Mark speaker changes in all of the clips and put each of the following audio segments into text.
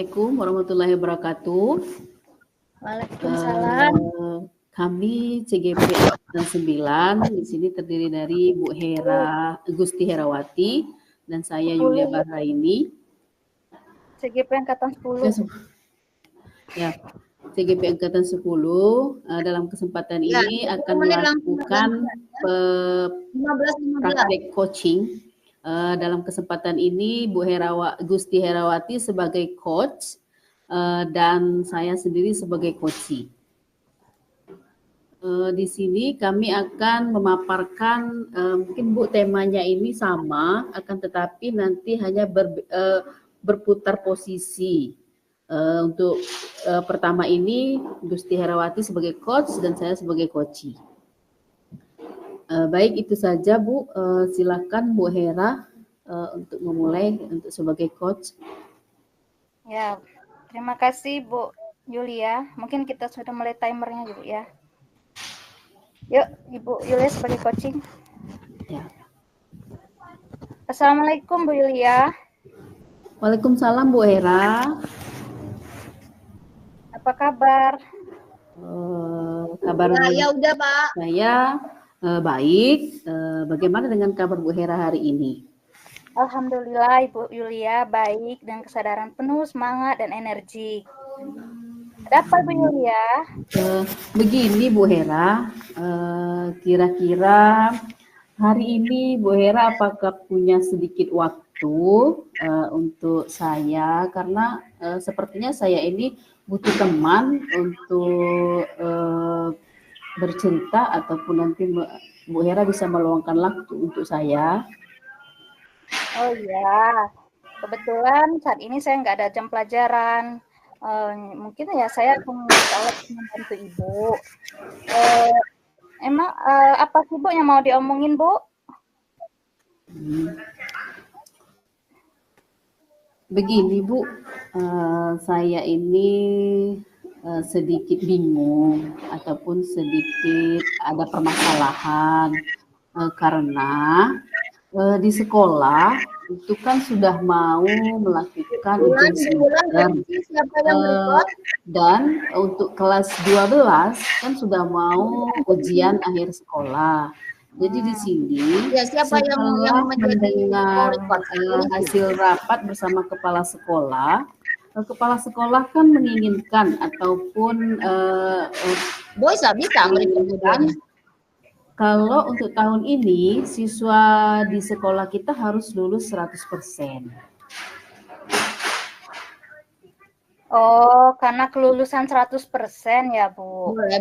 Speaker 1: Assalamualaikum warahmatullahi wabarakatuh.
Speaker 2: Waalaikumsalam.
Speaker 1: Kami CGP 9 di sini terdiri dari Bu Hera Gusti Herawati dan saya Yulia Bahraini.
Speaker 2: CGP Angkatan 10.
Speaker 1: Ya, CGP Angkatan 10 dalam kesempatan ini akan melakukan praktek coaching. Dalam kesempatan ini Bu Gusti Herawati sebagai coach dan saya sendiri sebagai coachee. Di sini kami akan memaparkan mungkin Bu temanya ini sama, akan tetapi nanti hanya berputar posisi. Untuk pertama ini Gusti Herawati sebagai coach dan saya sebagai coachee. Baik, itu saja Bu. Silakan Bu Hera untuk memulai untuk sebagai coach.
Speaker 2: Ya, terima kasih Bu Yulia. Mungkin kita sudah mulai timernya Bu ya. Yuk, Ibu Yulia sebagai coaching.
Speaker 1: Ya.
Speaker 2: Assalamualaikum Bu Yulia.
Speaker 1: Waalaikumsalam Bu Hera.
Speaker 2: Apa kabar?
Speaker 1: Kabar
Speaker 3: ya udah Pak.
Speaker 1: Saya baik. Bagaimana dengan kabar Bu Hera hari ini?
Speaker 2: Alhamdulillah Ibu Yulia baik dan kesadaran penuh semangat dan energi. Ada apa Bu Yulia?
Speaker 1: Begini Bu Hera, kira-kira hari ini Bu Hera apakah punya sedikit waktu untuk saya, karena sepertinya saya ini butuh teman untuk bercerita, ataupun nanti Bu Hera bisa meluangkan waktu untuk saya.
Speaker 2: Oh iya, kebetulan saat ini saya nggak ada jam pelajaran. Mungkin ya saya akan membantu Ibu. Emang apa sih Bu yang mau diomongin Bu?
Speaker 1: Begini Bu, saya ini sedikit bingung ataupun sedikit ada permasalahan karena di sekolah itu kan sudah mau melakukan ujian semester dan untuk kelas 12 kan sudah mau ujian akhir sekolah. Jadi di sini setelah mendengar hasil rapat bersama kepala sekolah kan menginginkan ataupun
Speaker 3: bisa
Speaker 1: kalau untuk tahun ini siswa di sekolah kita harus lulus 100%.
Speaker 2: Oh, karena kelulusan 100% ya Bu.
Speaker 3: Boleh.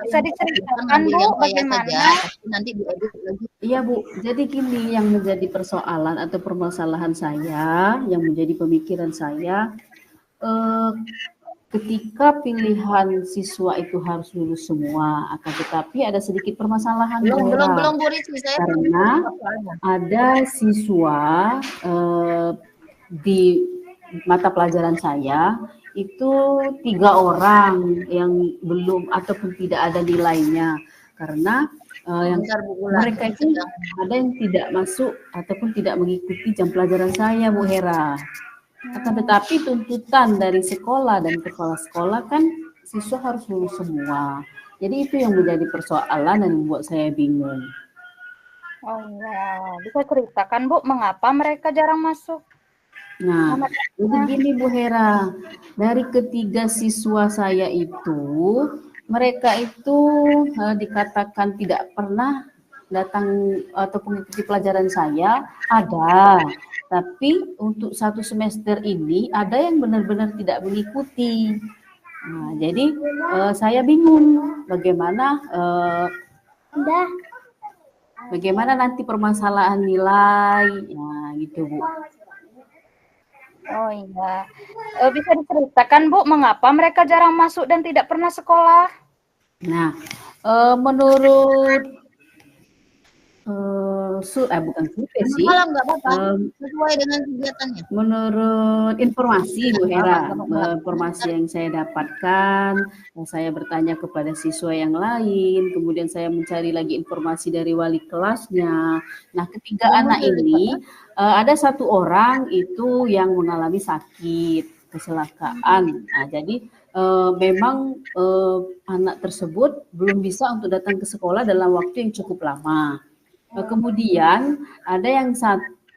Speaker 2: Bisa diceritakan Bu bagaimana?
Speaker 3: Nanti diedit lagi.
Speaker 1: Iya Bu, jadi gini yang menjadi persoalan atau permasalahan saya, yang menjadi pemikiran saya, ketika pilihan siswa itu harus lulus semua, akan tetapi ada sedikit permasalahan
Speaker 3: belum Bu Rizky,
Speaker 1: karena ada siswa di mata pelajaran saya itu 3 orang yang belum ataupun tidak ada nilainya, karena yang mereka itu ada yang tidak masuk ataupun tidak mengikuti jam pelajaran saya Bu Hera. Akan tetapi tuntutan dari sekolah dan kepala sekolah kan siswa harus lulus semua. Jadi itu yang menjadi persoalan dan membuat saya bingung.
Speaker 2: Oh iya, bisa ceritakan Bu mengapa mereka jarang masuk?
Speaker 1: Nah, jadi gini Bu Hera, dari ketiga siswa saya itu, mereka itu dikatakan tidak pernah datang atau mengikuti pelajaran saya, ada. Tapi untuk 1 semester ini ada yang benar-benar tidak mengikuti. Nah, jadi saya bingung bagaimana nanti permasalahan nilai, nah gitu Bu.
Speaker 2: Oh iya, bisa diceritakan Bu mengapa mereka jarang masuk dan tidak pernah sekolah?
Speaker 1: Nah, menurut bukan survei sih.
Speaker 3: Sesuai dengan kegiatannya.
Speaker 1: Menurut informasi Bu Hera, informasi yang saya dapatkan, saya bertanya kepada siswa yang lain, kemudian saya mencari lagi informasi dari wali kelasnya. Nah, ketiga anak ini ada 1 orang itu yang mengalami sakit. kecelakaan. Nah, jadi memang anak tersebut belum bisa untuk datang ke sekolah dalam waktu yang cukup lama. Kemudian ada yang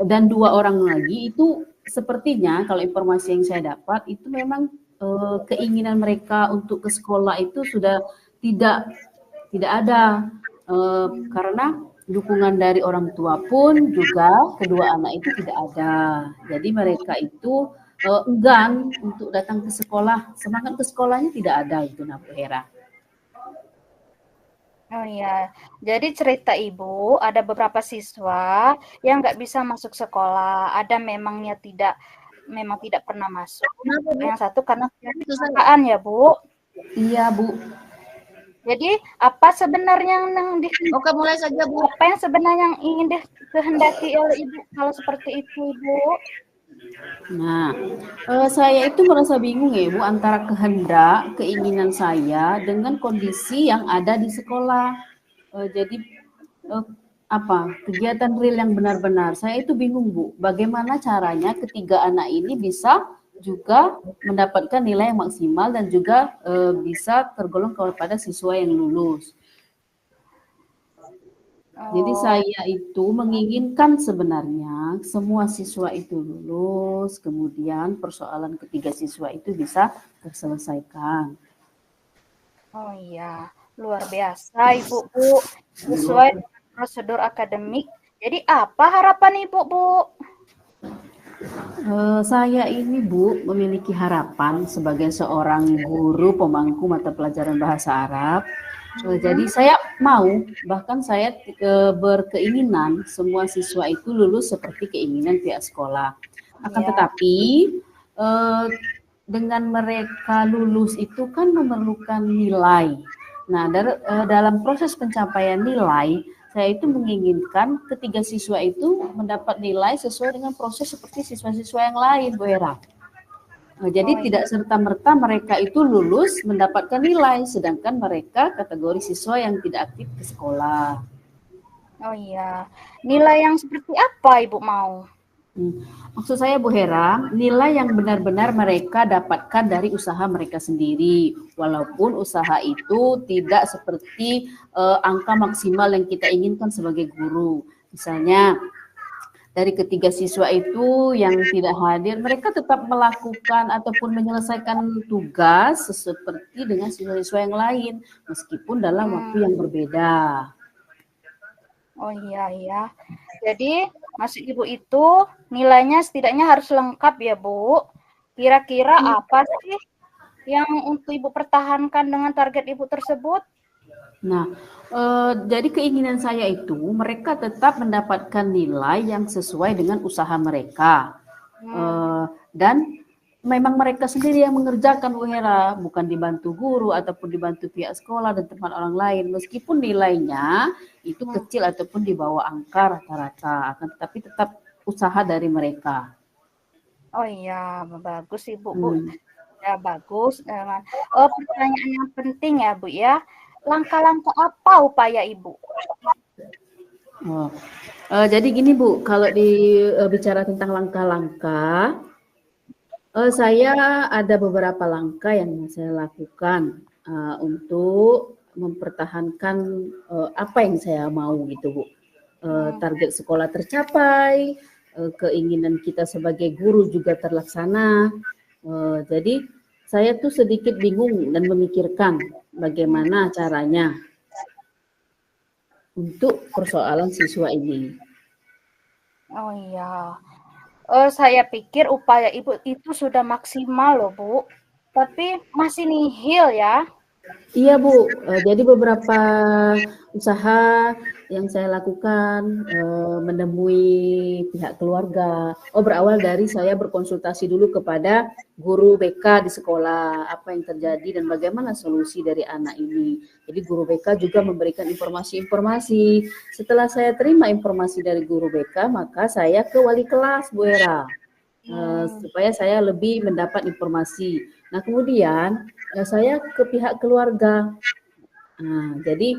Speaker 1: dan 2 orang lagi itu sepertinya kalau informasi yang saya dapat itu memang keinginan mereka untuk ke sekolah itu sudah tidak ada karena dukungan dari orang tua pun juga kedua anak itu tidak ada. Jadi mereka itu enggan untuk datang ke sekolah, semangat ke sekolahnya tidak ada itu Bu Hera.
Speaker 2: Oh iya, jadi cerita Ibu ada beberapa siswa yang nggak bisa masuk sekolah, ada memang tidak pernah masuk. Yang satu karena kecelakaan ya Bu.
Speaker 1: Iya Bu.
Speaker 2: Jadi apa sebenarnya yang
Speaker 3: Oke, mulai saja Bu.
Speaker 2: Apa yang sebenarnya yang ingin dikehendaki oleh Ibu kalau seperti itu Ibu?
Speaker 1: Nah, saya itu merasa bingung ya Bu antara kehendak, keinginan saya dengan kondisi yang ada di sekolah. Jadi kegiatan real yang benar-benar. Saya itu bingung Bu, bagaimana caranya ketiga anak ini bisa juga mendapatkan nilai yang maksimal dan juga bisa tergolong kepada siswa yang lulus. Jadi saya itu menginginkan sebenarnya semua siswa itu lulus, kemudian persoalan ketiga siswa itu bisa terselesaikan.
Speaker 2: Oh iya, luar biasa Ibu Bu, sesuai dengan prosedur akademik. Jadi apa harapan Ibu Bu?
Speaker 1: Saya ini Bu memiliki harapan sebagai seorang guru pemangku mata pelajaran bahasa Arab. Jadi saya mau, bahkan saya berkeinginan semua siswa itu lulus seperti keinginan pihak sekolah. Akan tetapi dengan mereka lulus itu kan memerlukan nilai. Nah, dalam proses pencapaian nilai, saya itu menginginkan ketiga siswa itu mendapat nilai sesuai dengan proses seperti siswa-siswa yang lain, Bu Hera. Jadi tidak serta-merta mereka itu lulus mendapatkan nilai, sedangkan mereka kategori siswa yang tidak aktif ke sekolah.
Speaker 2: Oh iya, nilai yang seperti apa Ibu mau?
Speaker 1: Maksud saya Bu Hera, nilai yang benar-benar mereka dapatkan dari usaha mereka sendiri, walaupun usaha itu tidak seperti angka maksimal yang kita inginkan sebagai guru. Misalnya, dari ketiga siswa itu yang tidak hadir, mereka tetap melakukan ataupun menyelesaikan tugas seperti dengan siswa-siswa yang lain, meskipun dalam waktu yang berbeda.
Speaker 2: Oh iya. Jadi maksud Ibu itu nilainya setidaknya harus lengkap ya Bu. Kira-kira apa sih yang untuk Ibu pertahankan dengan target Ibu tersebut?
Speaker 1: Nah, jadi keinginan saya itu mereka tetap mendapatkan nilai yang sesuai dengan usaha mereka. Dan memang mereka sendiri yang mengerjakan Bu Hera, bukan dibantu guru ataupun dibantu pihak sekolah dan teman orang lain. Meskipun nilainya itu kecil ataupun di bawah angka rata-rata, akan tetapi tetap usaha dari mereka.
Speaker 2: Oh iya, bagus Ibu. Ya bagus. Pertanyaan yang penting ya Bu ya. Langkah-langkah apa upaya Ibu?
Speaker 1: Jadi gini Bu, kalau bicara tentang langkah-langkah, saya ada beberapa langkah yang saya lakukan untuk mempertahankan apa yang saya mau gitu Bu. Target sekolah tercapai, keinginan kita sebagai guru juga terlaksana. Jadi saya tuh sedikit bingung dan memikirkan bagaimana caranya untuk persoalan siswa ini.
Speaker 2: Oh iya. Saya pikir upaya Ibu itu sudah maksimal loh Bu, tapi masih nihil ya.
Speaker 1: Iya Bu, jadi beberapa usaha yang saya lakukan menemui pihak keluarga. Berawal dari saya berkonsultasi dulu kepada guru BK di sekolah, apa yang terjadi dan bagaimana solusi dari anak ini. Jadi guru BK juga memberikan informasi-informasi. Setelah saya terima informasi dari guru BK, maka saya ke wali kelas Bu Hera, supaya saya lebih mendapat informasi. Nah kemudian saya ke pihak keluarga. Nah, jadi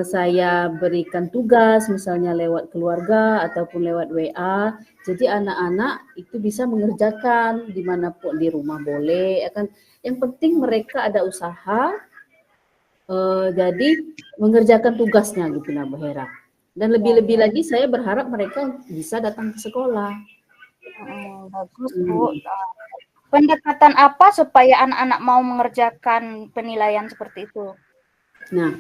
Speaker 1: saya berikan tugas misalnya lewat keluarga ataupun lewat WA. Jadi anak-anak itu bisa mengerjakan dimanapun di rumah boleh. Yang penting mereka ada usaha. Jadi mengerjakan tugasnya gitu nah Bu Hera. Dan lebih-lebih lagi saya berharap mereka bisa datang ke sekolah.
Speaker 2: Bagus Bu. Pendekatan apa supaya anak-anak mau mengerjakan penilaian seperti itu?
Speaker 1: Nah,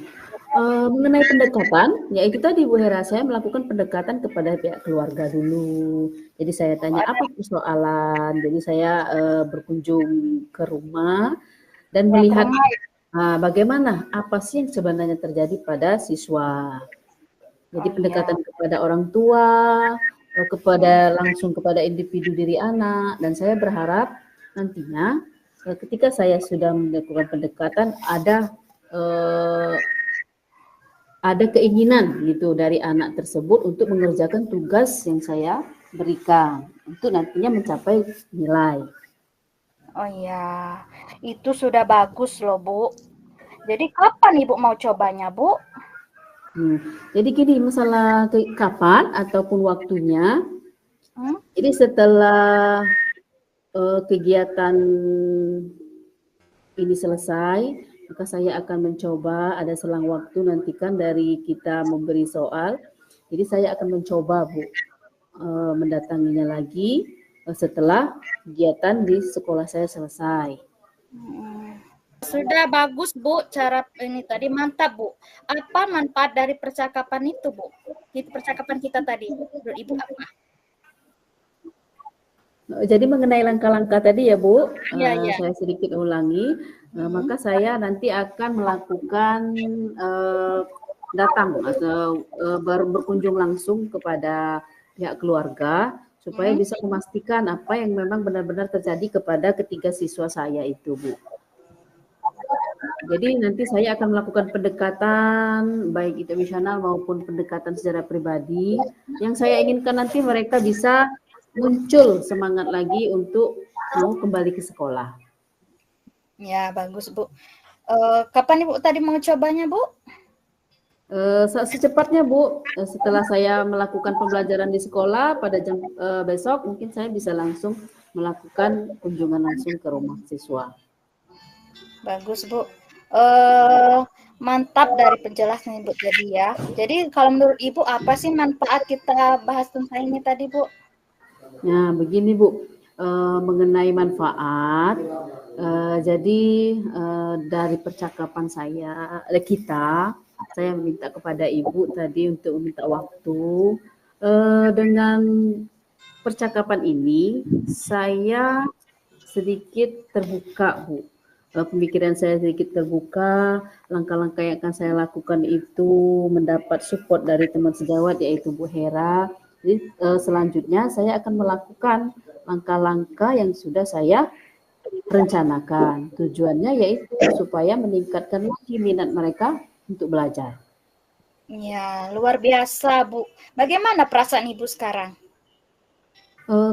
Speaker 1: mengenai pendekatan, yaitu tadi Bu Hera, saya melakukan pendekatan kepada pihak keluarga dulu. Jadi saya tanya apa persoalan. Jadi saya berkunjung ke rumah dan melihat bagaimana apa sih yang sebenarnya terjadi pada siswa. Jadi pendekatan kepada orang tua, langsung kepada individu diri anak, dan saya berharap nantinya ketika saya sudah melakukan pendekatan ada keinginan gitu dari anak tersebut untuk mengerjakan tugas yang saya berikan untuk nantinya mencapai nilai.
Speaker 2: Oh iya, itu sudah bagus loh Bu. Jadi kapan Ibu mau cobanya Bu?
Speaker 1: Jadi gini, masalah kapan ataupun waktunya. Jadi setelah kegiatan ini selesai, maka saya akan mencoba, ada selang waktu nantikan dari kita memberi soal. Jadi saya akan mencoba Bu mendatanginya lagi setelah kegiatan di sekolah saya selesai.
Speaker 2: Sudah bagus Bu, cara ini tadi mantap Bu. Apa manfaat dari percakapan itu Bu? Percakapan kita tadi, menurut Ibu apa?
Speaker 1: Jadi mengenai langkah-langkah tadi ya Bu, saya sedikit ulangi, maka saya nanti akan melakukan datang atau berkunjung langsung kepada pihak keluarga supaya bisa memastikan apa yang memang benar-benar terjadi kepada ketiga siswa saya itu Bu. Jadi nanti saya akan melakukan pendekatan baik itu emosional maupun pendekatan secara pribadi. Yang saya inginkan nanti mereka bisa muncul semangat lagi untuk mau kembali ke sekolah.
Speaker 2: Ya bagus Bu. Kapan Ibu tadi mau cobanya Bu?
Speaker 1: Secepatnya Bu, setelah saya melakukan pembelajaran di sekolah pada jam besok, mungkin saya bisa langsung melakukan kunjungan langsung ke rumah siswa.
Speaker 2: Bagus Bu. Mantap dari penjelasan Ibu tadi ya. Jadi kalau menurut Ibu apa sih manfaat kita bahas tentang ini tadi Bu?
Speaker 1: Nah begini Bu, mengenai manfaat, jadi dari percakapan kita meminta kepada Ibu tadi untuk meminta waktu. Dengan percakapan ini saya sedikit terbuka Bu. Pemikiran saya sedikit terbuka, langkah-langkah yang akan saya lakukan itu mendapat support dari teman sejawat yaitu Bu Hera. Jadi selanjutnya saya akan melakukan langkah-langkah yang sudah saya rencanakan. Tujuannya yaitu supaya meningkatkan lagi minat mereka untuk belajar.
Speaker 2: Ya, luar biasa Bu. Bagaimana perasaan Ibu sekarang?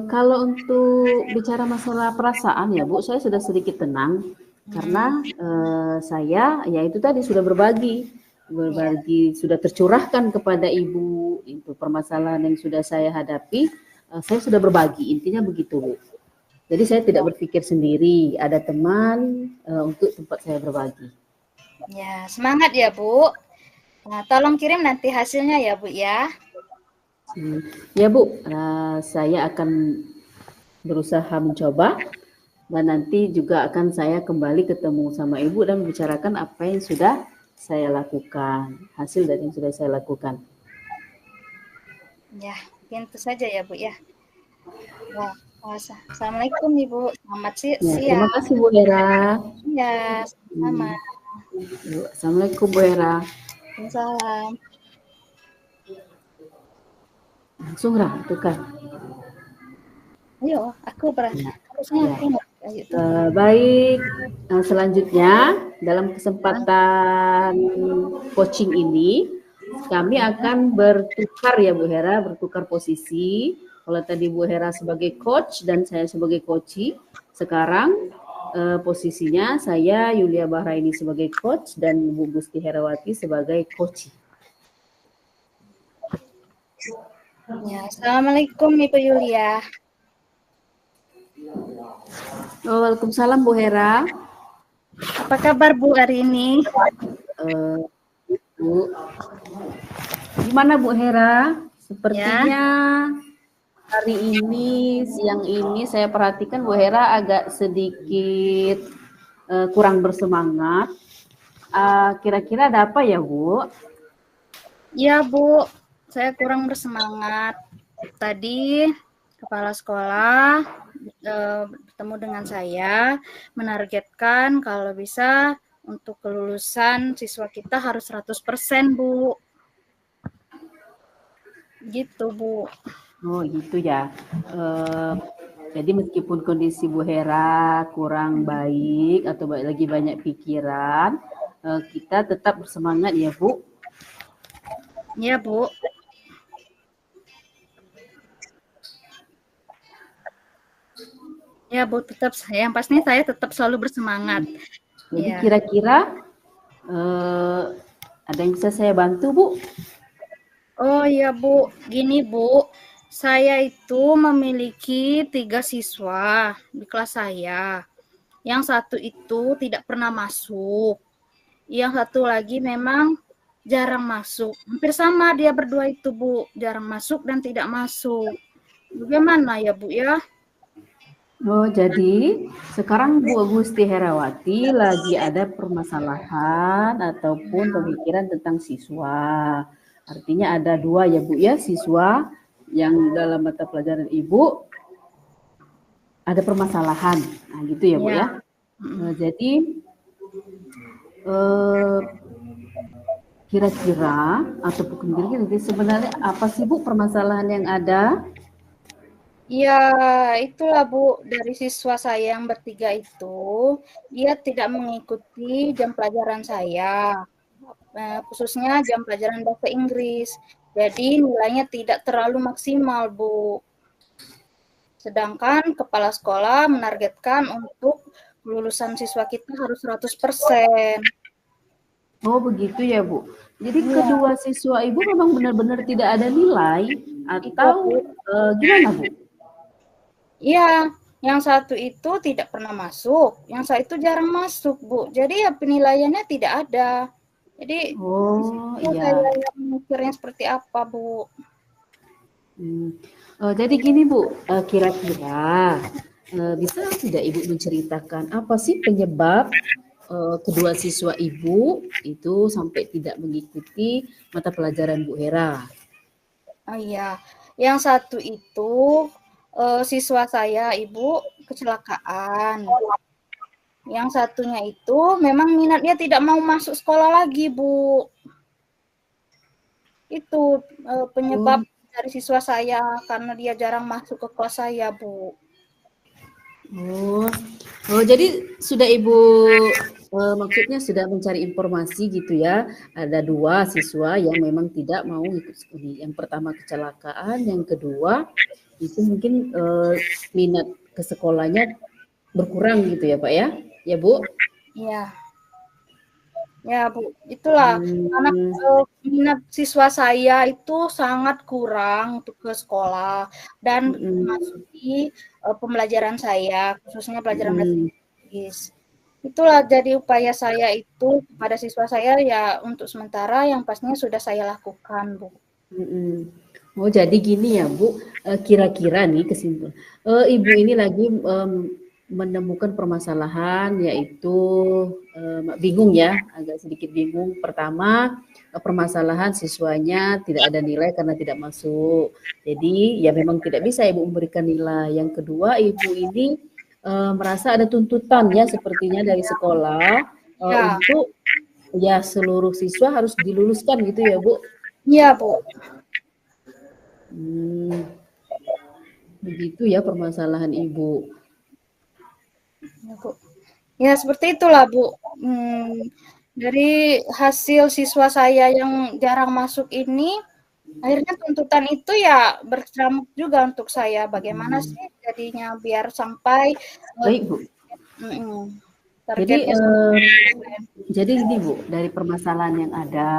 Speaker 1: Kalau untuk bicara masalah perasaan ya Bu, saya sudah sedikit tenang. Karena saya ya itu tadi sudah berbagi, sudah tercurahkan kepada Ibu itu permasalahan yang sudah saya hadapi, saya sudah berbagi, intinya begitu Bu. Jadi saya tidak berpikir sendiri, ada teman untuk tempat saya berbagi.
Speaker 2: Ya, semangat ya Bu. Nah, tolong kirim nanti hasilnya ya Bu ya.
Speaker 1: Ya Bu, saya akan berusaha mencoba. Dan nanti juga akan saya kembali ketemu sama Ibu dan membicarakan apa yang sudah saya lakukan, hasil dari yang sudah saya lakukan.
Speaker 2: Ya, itu saja ya Bu ya. Wah, Assalamualaikum Ibu, selamat siang.
Speaker 1: Terima kasih Bu Hera.
Speaker 2: Ya, sama.
Speaker 1: Assalamualaikum Bu Hera.
Speaker 2: Salam.
Speaker 1: Langsung tukar.
Speaker 2: Ayo, aku harusnya
Speaker 1: baik, selanjutnya dalam kesempatan coaching ini kami akan bertukar ya Bu Hera, bertukar posisi. Kalau tadi Bu Hera sebagai coach dan saya sebagai coachee, sekarang posisinya saya Yulia Bahraini sebagai coach dan Ibu Gusti Herawati sebagai coach.
Speaker 2: Ya, Assalamualaikum Ibu Yulia.
Speaker 1: Waalaikumsalam Bu Hera.
Speaker 2: Apa kabar Bu hari ini?
Speaker 1: Bu, gimana Bu Hera? Sepertinya hari ini, siang ini saya perhatikan Bu Hera agak sedikit kurang bersemangat. Kira-kira ada apa ya Bu?
Speaker 2: Iya Bu, saya kurang bersemangat. Tadi kepala sekolah bertemu dengan saya, menargetkan kalau bisa untuk kelulusan siswa kita harus 100% Bu. Gitu Bu.
Speaker 1: Oh gitu ya. Jadi meskipun kondisi Bu Hera kurang baik atau lagi banyak pikiran, kita tetap bersemangat ya Bu.
Speaker 2: Iya Bu. Ya Bu, tetap yang pasti saya tetap selalu bersemangat.
Speaker 1: Jadi kira-kira ada yang bisa saya bantu Bu?
Speaker 2: Oh iya Bu, gini Bu, saya itu memiliki 3 siswa di kelas saya. Yang satu itu tidak pernah masuk, yang satu lagi memang jarang masuk. Hampir sama dia berdua itu Bu, jarang masuk dan tidak masuk. Bagaimana ya Bu ya?
Speaker 1: Oh, jadi sekarang Bu Gusti Herawati lagi ada permasalahan ataupun pemikiran tentang siswa. Artinya ada 2 ya Bu ya, siswa yang dalam mata pelajaran Ibu ada permasalahan. Nah, gitu ya Bu ya. Jadi kira-kira atau bukan kira-kira sebenarnya apa sih Bu permasalahan yang ada?
Speaker 2: Ya, itulah Bu, dari siswa saya yang bertiga itu, dia tidak mengikuti jam pelajaran saya, khususnya jam pelajaran bahasa Inggris. Jadi nilainya tidak terlalu maksimal, Bu. Sedangkan kepala sekolah menargetkan untuk kelulusan siswa kita harus 100%.
Speaker 1: Oh begitu ya Bu. Jadi kedua siswa Ibu memang benar-benar tidak ada nilai atau gimana Bu?
Speaker 2: Iya, yang satu itu tidak pernah masuk, yang satu itu jarang masuk, Bu. Jadi ya penilaiannya tidak ada. Jadi saya mikirnya seperti apa, Bu?
Speaker 1: Jadi gini Bu, kira-kira bisa tidak Ibu menceritakan apa sih penyebab kedua siswa Ibu itu sampai tidak mengikuti mata pelajaran Bu Hera?
Speaker 2: Oh iya, yang satu itu siswa saya Ibu kecelakaan. Yang satunya itu memang minatnya tidak mau masuk sekolah lagi, Bu. Itu penyebab dari siswa saya karena dia jarang masuk ke kelas saya, Bu.
Speaker 1: Oh, jadi sudah Ibu maksudnya sudah mencari informasi gitu ya. Ada 2 siswa yang memang tidak mau ikut studi. Yang pertama kecelakaan, yang kedua itu mungkin minat ke sekolahnya berkurang gitu ya Pak ya? Ya Bu?
Speaker 2: Iya. Ya Bu, itulah karena minat siswa saya itu sangat kurang untuk ke sekolah dan memasuki pembelajaran saya, khususnya pelajaran bahasa Inggris. Itulah jadi upaya saya itu kepada siswa saya ya untuk sementara yang pastinya sudah saya lakukan, Bu.
Speaker 1: Oh jadi gini ya Bu, kira-kira nih kesimpulan, Ibu ini lagi menemukan permasalahan yaitu bingung ya, agak sedikit bingung. Pertama, permasalahan siswanya tidak ada nilai karena tidak masuk. Jadi ya memang tidak bisa Ibu memberikan nilai. Yang kedua, Ibu ini merasa ada tuntutan ya sepertinya dari sekolah untuk ya seluruh siswa harus diluluskan gitu ya Bu?
Speaker 2: Iya Bu.
Speaker 1: Begitu ya permasalahan Ibu.
Speaker 2: Ya seperti itulah Bu. Dari hasil siswa saya yang jarang masuk ini, akhirnya tuntutan itu ya bercamuk juga untuk saya. Bagaimana sih jadinya biar sampai
Speaker 1: baik Bu. Jadi,
Speaker 2: Targetnya
Speaker 1: jadi ini Bu, dari permasalahan yang ada,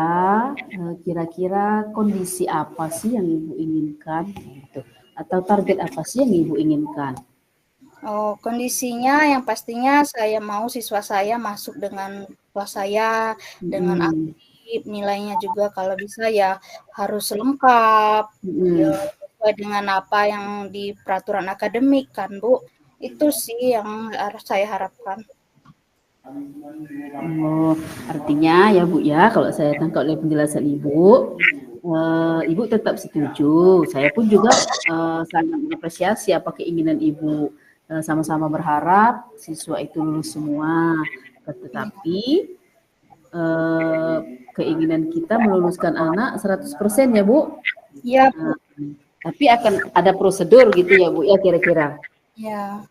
Speaker 1: kira-kira kondisi apa sih yang Ibu inginkan gitu? Atau target apa sih yang Ibu inginkan?
Speaker 2: Oh, kondisinya yang pastinya saya mau siswa saya masuk dengan kelas saya dengan
Speaker 1: Mhm,
Speaker 2: aktif, nilainya juga kalau bisa ya harus lengkap, ya
Speaker 1: mhm.
Speaker 2: sesuai dengan apa yang di peraturan akademik kan, Bu. Itu sih yang harus saya harapkan.
Speaker 1: Oh, artinya ya Bu ya, kalau saya tangkap dari penjelasan Ibu, Ibu tetap setuju. Saya pun juga sangat mengapresiasi apa keinginan Ibu. Sama-sama berharap siswa itu lulus semua. Tetapi keinginan kita meluluskan anak 100% ya Bu.
Speaker 2: Iya, Bu.
Speaker 1: Nah, tapi akan ada prosedur gitu ya Bu ya kira-kira.
Speaker 2: Ya.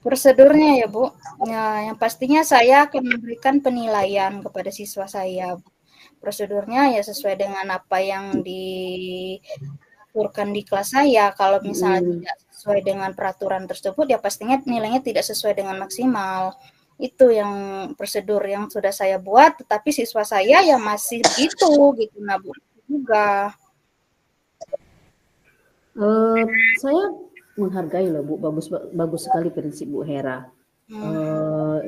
Speaker 2: Prosedurnya ya, Bu. Ya, yang pastinya saya akan memberikan penilaian kepada siswa saya. Prosedurnya ya sesuai dengan apa yang diaturkan di kelas saya. Kalau misalnya
Speaker 1: Hmm.
Speaker 2: tidak sesuai dengan peraturan tersebut, ya pastinya nilainya tidak sesuai dengan maksimal. Itu yang prosedur yang sudah saya buat, tetapi siswa saya ya masih begitu, gitu. Nah, Bu, juga.
Speaker 1: Saya menghargai loh Bu, bagus bagus sekali prinsip Bu Hera.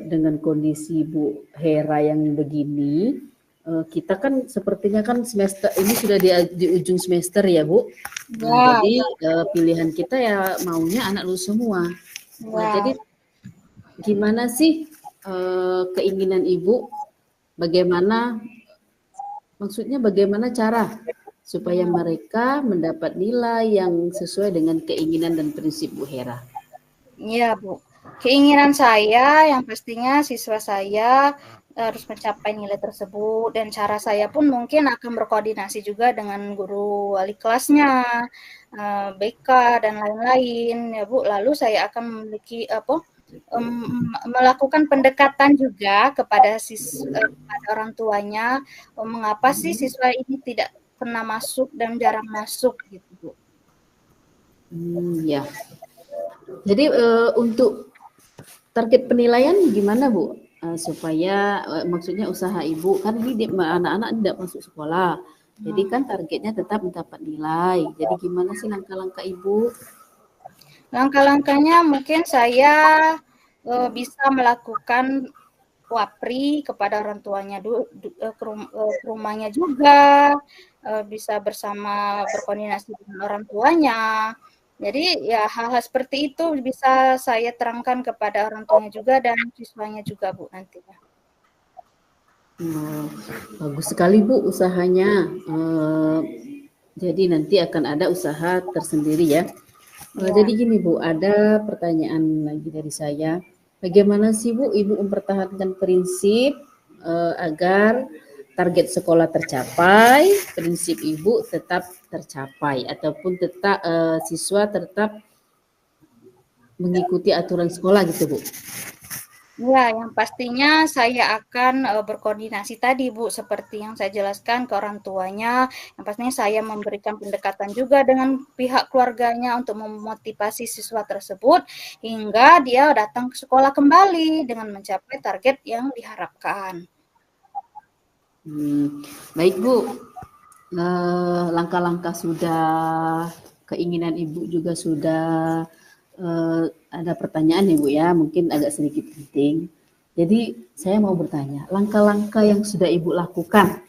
Speaker 1: Dengan kondisi Bu Hera yang begini, kita kan sepertinya kan semester ini sudah di ujung semester ya Bu. Nah,
Speaker 2: Ya,
Speaker 1: jadi pilihan kita ya maunya anak lulus semua. Nah,
Speaker 2: ya.
Speaker 1: jadi gimana sih keinginan Ibu? Bagaimana maksudnya bagaimana cara supaya mereka mendapat nilai yang sesuai dengan keinginan dan prinsip Bu Hera?
Speaker 2: Iya, Bu. Keinginan saya yang pastinya siswa saya harus mencapai nilai tersebut dan cara saya pun mungkin akan berkoordinasi juga dengan guru wali kelasnya, BK dan lain-lain ya, Bu. Lalu saya akan memiliki melakukan pendekatan juga kepada orang tuanya, mengapa sih siswa ini tidak pernah masuk dan jarang masuk gitu, Bu.
Speaker 1: Ya. Jadi untuk target penilaian gimana Bu? Supaya maksudnya usaha Ibu kan ini anak-anak tidak masuk sekolah. Jadi kan targetnya tetap mendapat nilai. Jadi gimana sih langkah-langkah Ibu?
Speaker 2: Langkah-langkahnya mungkin saya bisa melakukan wapri kepada orang tuanya ke rumahnya juga, bisa bersama berkoordinasi dengan orang tuanya. Jadi ya hal-hal seperti itu bisa saya terangkan kepada orang tuanya juga dan siswanya juga, Bu, nantinya.
Speaker 1: Oh, bagus sekali Bu usahanya. Jadi nanti akan ada usaha tersendiri ya.
Speaker 2: Ya.
Speaker 1: Jadi gini Bu, ada pertanyaan lagi dari saya. Bagaimana sih Bu Ibu mempertahankan prinsip agar target sekolah tercapai, prinsip Ibu tetap tercapai ataupun tetap siswa tetap mengikuti aturan sekolah gitu Bu?
Speaker 2: Ya, yang pastinya saya akan berkoordinasi tadi, Bu, seperti yang saya jelaskan ke orang tuanya. Yang pastinya saya memberikan pendekatan juga dengan pihak keluarganya untuk memotivasi siswa tersebut hingga dia datang ke sekolah kembali dengan mencapai target yang diharapkan.
Speaker 1: Baik Bu, langkah-langkah sudah, keinginan Ibu juga sudah. Ada pertanyaan ya Bu ya, mungkin agak sedikit penting. Jadi saya mau bertanya, langkah-langkah yang sudah Ibu lakukan.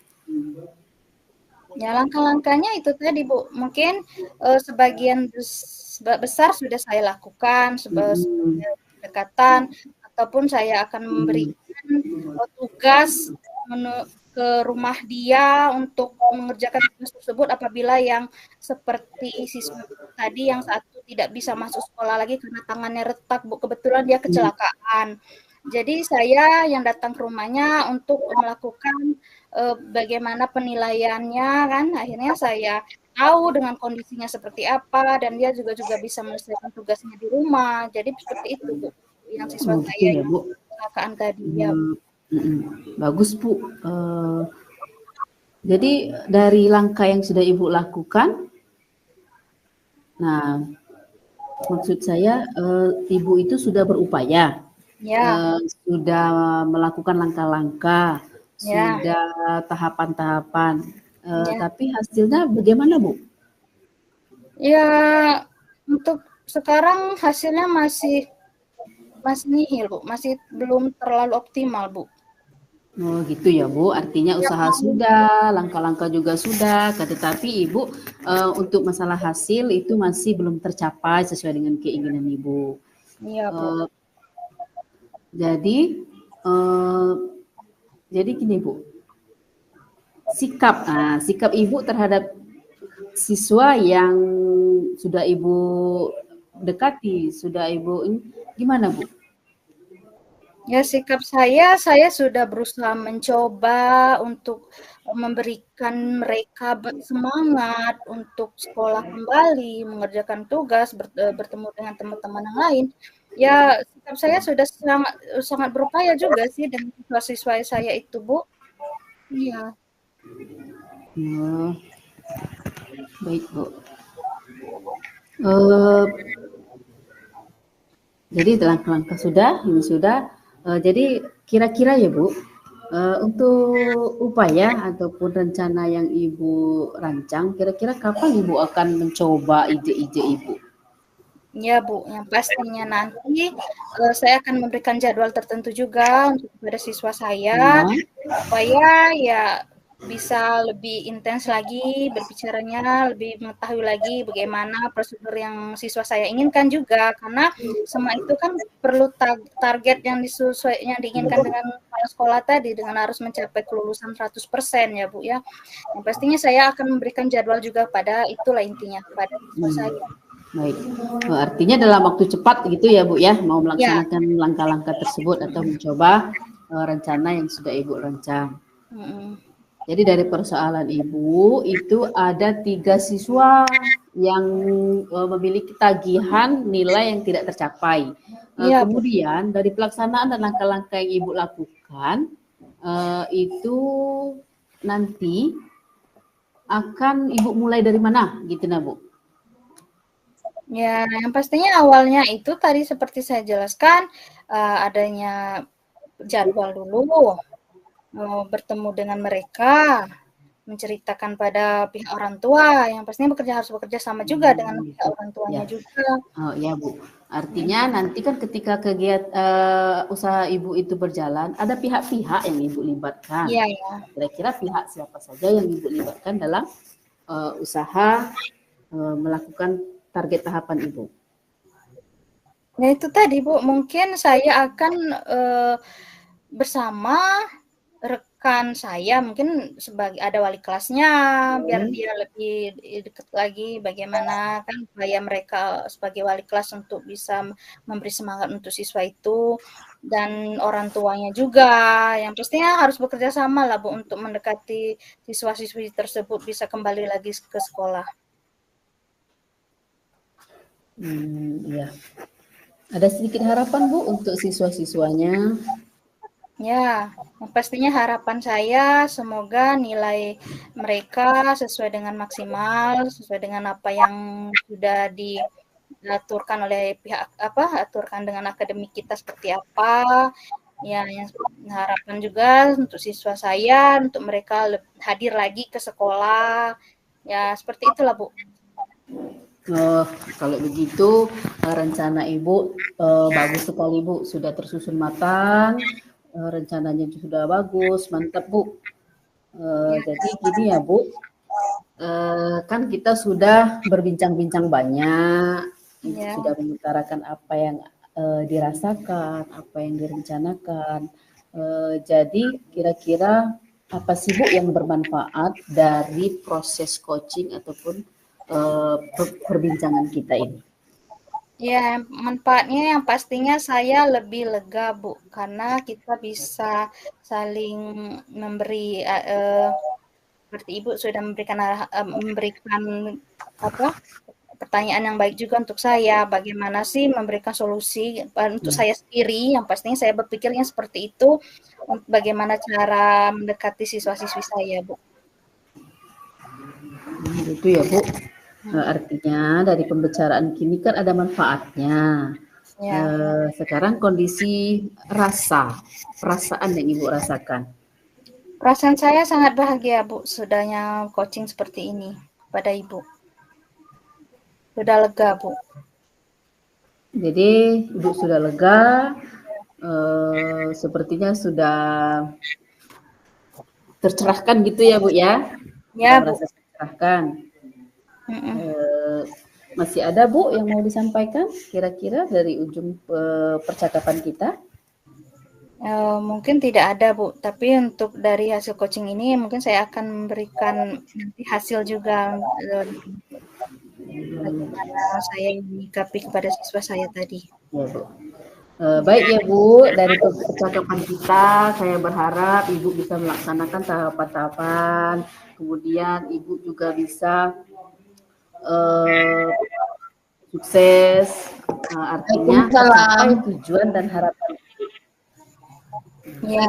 Speaker 2: Ya, langkah-langkahnya itu tadi, Bu. Mungkin sebagian besar sudah saya lakukan sebagai pendekatan ataupun saya akan memberikan tugas ke rumah dia untuk mengerjakan tugas tersebut apabila yang seperti siswa tadi yang satu tidak bisa masuk sekolah lagi karena tangannya retak, Bu. Kebetulan dia kecelakaan. Jadi saya yang datang ke rumahnya untuk melakukan bagaimana penilaiannya kan. Akhirnya saya tahu dengan kondisinya seperti apa dan dia juga bisa menyelesaikan tugasnya di rumah. Jadi seperti itu, Bu. Yang siswa
Speaker 1: Oh gitu
Speaker 2: saya
Speaker 1: ya
Speaker 2: yang
Speaker 1: Bu.
Speaker 2: kecelakaan tadi ya.
Speaker 1: Bagus Bu. Jadi dari langkah yang sudah Ibu lakukan, nah maksud saya Ibu itu sudah berupaya
Speaker 2: Ya,
Speaker 1: sudah melakukan langkah-langkah,
Speaker 2: ya,
Speaker 1: sudah tahapan-tahapan,
Speaker 2: ya.
Speaker 1: tapi hasilnya bagaimana, Bu?
Speaker 2: Ya, untuk sekarang hasilnya masih masih nihil, Bu. Masih belum terlalu optimal, Bu.
Speaker 1: Oh gitu ya Bu, artinya
Speaker 2: Ya,
Speaker 1: usaha sudah, langkah-langkah juga sudah, tetapi Ibu untuk masalah hasil itu masih belum tercapai sesuai dengan keinginan Ibu.
Speaker 2: iya, Bu.
Speaker 1: Eh, jadi eh, jadi gini Bu, sikap Ibu terhadap siswa yang sudah Ibu dekati, sudah Ibu gimana Bu?
Speaker 2: Ya, sikap saya sudah berusaha mencoba untuk memberikan mereka semangat untuk sekolah kembali, mengerjakan tugas, bertemu dengan teman-teman yang lain. Ya, sikap saya sudah sangat sangat berupaya juga sih dengan siswa-siswa saya itu, Bu. Iya.
Speaker 1: Oh, baik Bu. Eh, Jadi langkah-langkah sudah, ini sudah. Jadi kira-kira ya Bu, untuk upaya ataupun rencana yang Ibu rancang, kira-kira kapan Ibu akan mencoba ide-ide Ibu?
Speaker 2: Ya, Bu, yang pastinya nanti saya akan memberikan jadwal tertentu juga untuk kepada siswa saya
Speaker 1: Ya,
Speaker 2: supaya ya bisa lebih intens lagi berbicaranya, lebih mengetahui lagi bagaimana prosedur yang siswa saya inginkan juga karena semua itu kan perlu target yang yang diinginkan dengan kepala sekolah tadi dengan harus mencapai kelulusan 100% ya, Bu ya. Yang pastinya saya akan memberikan jadwal juga pada itulah intinya pada siswa saya.
Speaker 1: baik. Artinya dalam waktu cepat gitu ya Bu ya, mau
Speaker 2: Ya.
Speaker 1: melaksanakan langkah-langkah tersebut atau mencoba rencana yang sudah Ibu rancang. Jadi dari persoalan Ibu itu ada 3 siswa yang memiliki tagihan nilai yang tidak tercapai.
Speaker 2: Iya, Bu.
Speaker 1: Kemudian dari pelaksanaan dan langkah-langkah yang Ibu lakukan itu nanti akan Ibu mulai dari mana gitu nah Bu?
Speaker 2: Ya, yang pastinya awalnya itu tadi seperti saya jelaskan adanya jadwal dulu, bertemu dengan mereka, menceritakan pada pihak orang tua, yang pastinya harus bekerja sama juga dengan pihak orang tuanya
Speaker 1: Ya.
Speaker 2: juga.
Speaker 1: Oh ya Bu, artinya nanti kan ketika kegiatan usaha Ibu itu berjalan, ada pihak-pihak yang Ibu libatkan.
Speaker 2: Iya, ya.
Speaker 1: Kira-kira pihak siapa saja yang Ibu libatkan dalam usaha melakukan target tahapan Ibu?
Speaker 2: Nah itu tadi Bu, mungkin saya akan bersama rekan saya mungkin sebagai ada wali kelasnya biar dia lebih dekat lagi bagaimana kan supaya mereka sebagai wali kelas untuk bisa memberi semangat untuk siswa itu dan orang tuanya juga yang pastinya harus bekerja sama lah Bu untuk mendekati siswa-siswi tersebut bisa kembali lagi ke sekolah.
Speaker 1: Iya. Ada sedikit harapan Bu untuk siswa-siswanya.
Speaker 2: Ya, pastinya harapan saya semoga nilai mereka sesuai dengan maksimal, sesuai dengan apa yang sudah diaturkan oleh pihak aturkan dengan akademik kita seperti apa. Ya, yang harapan juga untuk siswa saya untuk mereka hadir lagi ke sekolah. Ya, seperti itulah, Bu.
Speaker 1: Oh, kalau begitu rencana Ibu bagus sekali Bu, sudah tersusun matang, rencananya sudah bagus, mantap Bu. Jadi gini ya Bu, kan kita sudah berbincang-bincang banyak, sudah mengutarakan apa yang dirasakan, apa yang direncanakan. Jadi kira-kira apa sih Bu yang bermanfaat dari proses coaching ataupun perbincangan kita ini?
Speaker 2: Ya, manfaatnya yang pastinya saya lebih lega, Bu, karena kita bisa saling memberi seperti Ibu sudah memberikan pertanyaan yang baik juga untuk saya. Bagaimana sih memberikan solusi untuk saya sendiri? Yang pastinya saya berpikirnya seperti itu. Bagaimana cara mendekati siswa-siswi saya, Bu?
Speaker 1: Itu ya Bu. Artinya dari pembicaraan kini kan ada manfaatnya.
Speaker 2: Ya.
Speaker 1: Sekarang kondisi perasaan yang Ibu rasakan.
Speaker 2: Perasaan saya sangat bahagia, Bu, sudahnya coaching seperti ini pada Ibu. Sudah lega, Bu.
Speaker 1: Jadi Ibu sudah lega, sepertinya sudah tercerahkan gitu ya Bu ya?
Speaker 2: Ya, Bu.
Speaker 1: Merasa tercerahkan. Masih ada Bu yang mau disampaikan kira-kira dari ujung percakapan kita?
Speaker 2: Mungkin tidak ada, Bu. Tapi untuk dari hasil coaching ini mungkin saya akan memberikan nanti hasil juga bagaimana saya menyikapi kepada siswa saya tadi.
Speaker 1: Ya, Bu. Baik ya Bu, dari percakapan kita saya berharap Ibu bisa melaksanakan tahapan-tahapan, kemudian Ibu juga bisa sukses, artinya mencapai tujuan dan harapan.
Speaker 2: Ya,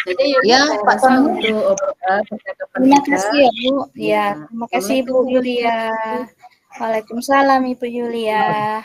Speaker 1: Jadi
Speaker 3: ya Pak Tom.
Speaker 1: untuk percakapan
Speaker 2: terima
Speaker 1: kita.
Speaker 2: kasih ya Bu. Ya, terima kasih Bu Yulia. Waalaikumsalam Ibu Yulia.